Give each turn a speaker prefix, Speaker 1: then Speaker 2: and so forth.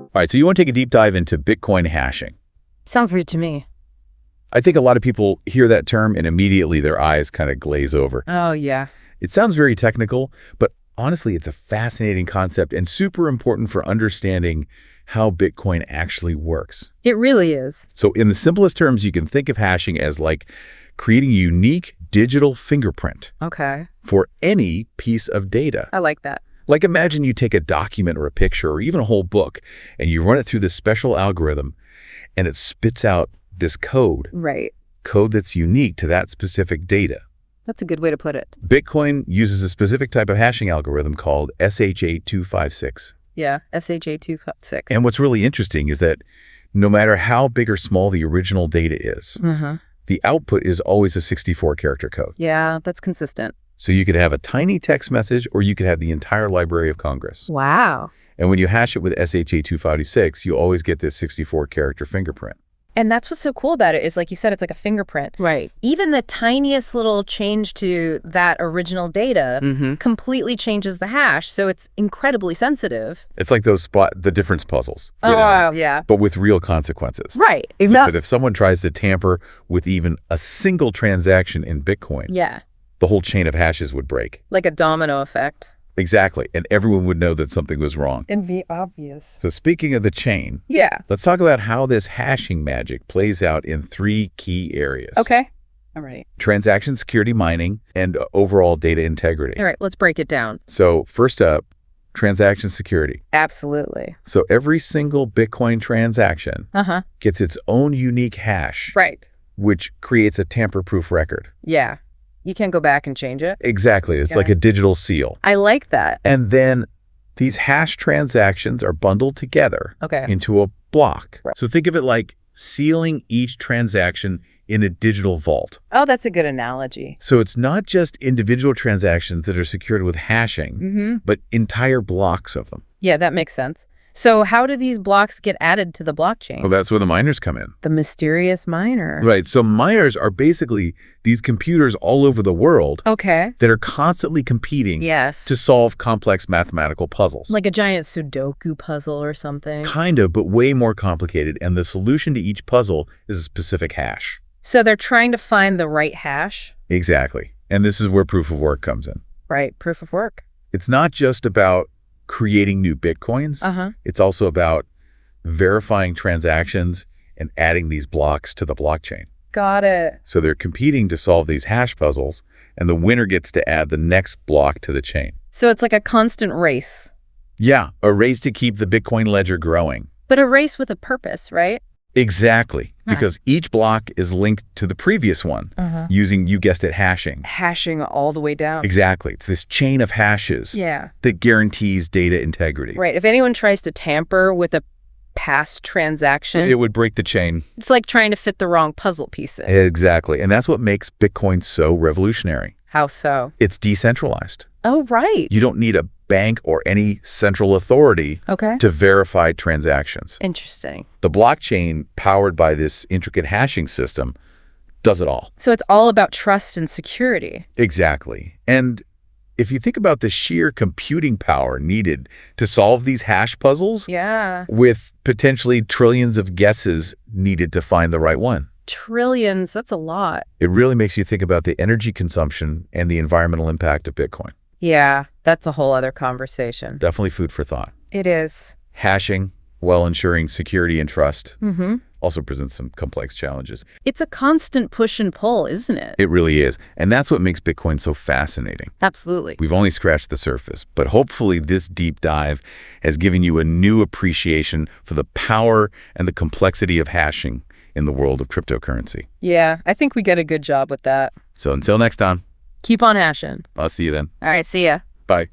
Speaker 1: All right, so you want to take a deep dive into Bitcoin hashing.
Speaker 2: Sounds weird to me.
Speaker 1: I think a lot of people hear that term and immediately their eyes kind of glaze over.
Speaker 2: Oh, yeah.
Speaker 1: It sounds very technical, but honestly, it's a fascinating concept and super important for understanding how Bitcoin actually works.
Speaker 2: It really is.
Speaker 1: So in the simplest terms, you can think of hashing as like creating a unique digital fingerprint
Speaker 2: Okay.
Speaker 1: for any piece of data.
Speaker 2: I like that.
Speaker 1: Like imagine you take a document or a picture or even a whole book and you run it through this special algorithm and it spits out this code.
Speaker 2: Right.
Speaker 1: Code that's unique to that specific data.
Speaker 2: That's a good way to put it.
Speaker 1: Bitcoin uses a specific type of hashing algorithm called SHA-256.
Speaker 2: Yeah, SHA-256.
Speaker 1: And what's really interesting is that no matter how big or small the original data is, the output is always a 64-character code.
Speaker 2: Yeah, that's consistent.
Speaker 1: So you could have a tiny text message or you could have the entire Library of Congress.
Speaker 2: Wow.
Speaker 1: And when you hash it with SHA-256, you always get this 64-character fingerprint.
Speaker 3: And that's what's so cool about it is, like you said, it's like a fingerprint.
Speaker 2: Right.
Speaker 3: Even the tiniest little change to that original data completely changes the hash, so it's incredibly sensitive.
Speaker 1: It's like those the difference puzzles.
Speaker 2: Oh,
Speaker 1: you know,
Speaker 2: wow. Yeah.
Speaker 1: but with real consequences.
Speaker 2: Right.
Speaker 1: So
Speaker 2: Enough.
Speaker 1: that if someone tries to tamper with even a single transaction in Bitcoin,
Speaker 3: Yeah.
Speaker 1: the whole chain of hashes would break.
Speaker 2: Like a domino effect.
Speaker 1: Exactly. And everyone would know that something was wrong.
Speaker 2: And be obvious.
Speaker 1: So speaking of the chain,
Speaker 2: Yeah.
Speaker 1: let's talk about how this hashing magic plays out in 3 key areas.
Speaker 2: Okay. I'm ready.
Speaker 1: Transaction security mining and overall data integrity.
Speaker 2: All right, let's break it down.
Speaker 1: So first up, transaction security.
Speaker 2: Absolutely.
Speaker 1: So every single Bitcoin transaction
Speaker 2: Uh-huh.
Speaker 1: gets its own unique hash,
Speaker 2: Right.
Speaker 1: which creates a tamper-proof record.
Speaker 2: Yeah. You can't go back and change it.
Speaker 1: Exactly. It's like a digital seal.
Speaker 2: I like that.
Speaker 1: And then these hash transactions are bundled together
Speaker 2: Okay.
Speaker 1: into a block.
Speaker 2: Right.
Speaker 1: So think of it like sealing each transaction in a digital vault.
Speaker 2: Oh, that's a good analogy.
Speaker 1: So it's not just individual transactions that are secured with hashing, but entire blocks of them.
Speaker 2: Yeah, that makes sense. So how do these blocks get added to the blockchain?
Speaker 1: Well, that's where the miners come in.
Speaker 2: The mysterious miner.
Speaker 1: Right. So miners are basically these computers all over the world
Speaker 2: Okay.
Speaker 1: that are constantly competing
Speaker 2: Yes.
Speaker 1: to solve complex mathematical puzzles.
Speaker 2: Like a giant Sudoku puzzle or something.
Speaker 1: Kind of, but way more complicated. And the solution to each puzzle is a specific hash.
Speaker 2: So they're trying to find the right hash?
Speaker 1: Exactly. And this is where proof of work comes in.
Speaker 2: Right. Proof of work.
Speaker 1: It's not just about creating new Bitcoins. It's also about verifying transactions and adding these blocks to the blockchain.
Speaker 2: Got it.
Speaker 1: So they're competing to solve these hash puzzles, and the winner gets to add the next block to the chain.
Speaker 2: So it's like a constant race.
Speaker 1: Yeah, a race to keep the Bitcoin ledger growing.
Speaker 2: But a race with a purpose, right?
Speaker 1: Exactly, because each block is linked to the previous one using, you guessed it, hashing.
Speaker 2: Hashing all the way down.
Speaker 1: Exactly. It's this chain of hashes
Speaker 2: Yeah.
Speaker 1: that guarantees data integrity.
Speaker 2: Right. If anyone tries to tamper with a past transaction,
Speaker 1: It would break the chain.
Speaker 2: it's like trying to fit the wrong puzzle piece in.
Speaker 1: Exactly. And that's what makes Bitcoin so revolutionary.
Speaker 2: How so?
Speaker 1: It's decentralized.
Speaker 2: Oh, right.
Speaker 1: You don't need a bank or any central authority
Speaker 2: Okay.
Speaker 1: to verify transactions.
Speaker 2: Interesting.
Speaker 1: The blockchain, powered by this intricate hashing system, does it all.
Speaker 2: So it's all about trust and security.
Speaker 1: Exactly. And if you think about the sheer computing power needed to solve these hash puzzles,
Speaker 2: Yeah.
Speaker 1: with potentially trillions of guesses needed to find the right one,
Speaker 2: Trillions. That's a lot.
Speaker 1: it really makes you think about the energy consumption and the environmental impact of Bitcoin.
Speaker 2: Yeah. That's a whole other conversation.
Speaker 1: Definitely food for thought.
Speaker 2: It is.
Speaker 1: Hashing, while ensuring security and trust, also presents some complex challenges.
Speaker 2: It's a constant push and pull, isn't it?
Speaker 1: It really is. And that's what makes Bitcoin so fascinating.
Speaker 2: Absolutely.
Speaker 1: We've only scratched the surface, but hopefully this deep dive has given you a new appreciation for the power and the complexity of hashing in the world of cryptocurrency.
Speaker 2: Yeah. I think we did a good job with that.
Speaker 1: So until next time,
Speaker 2: Keep on hashing.
Speaker 1: I'll see you then.
Speaker 2: All right. See ya.
Speaker 1: Bye.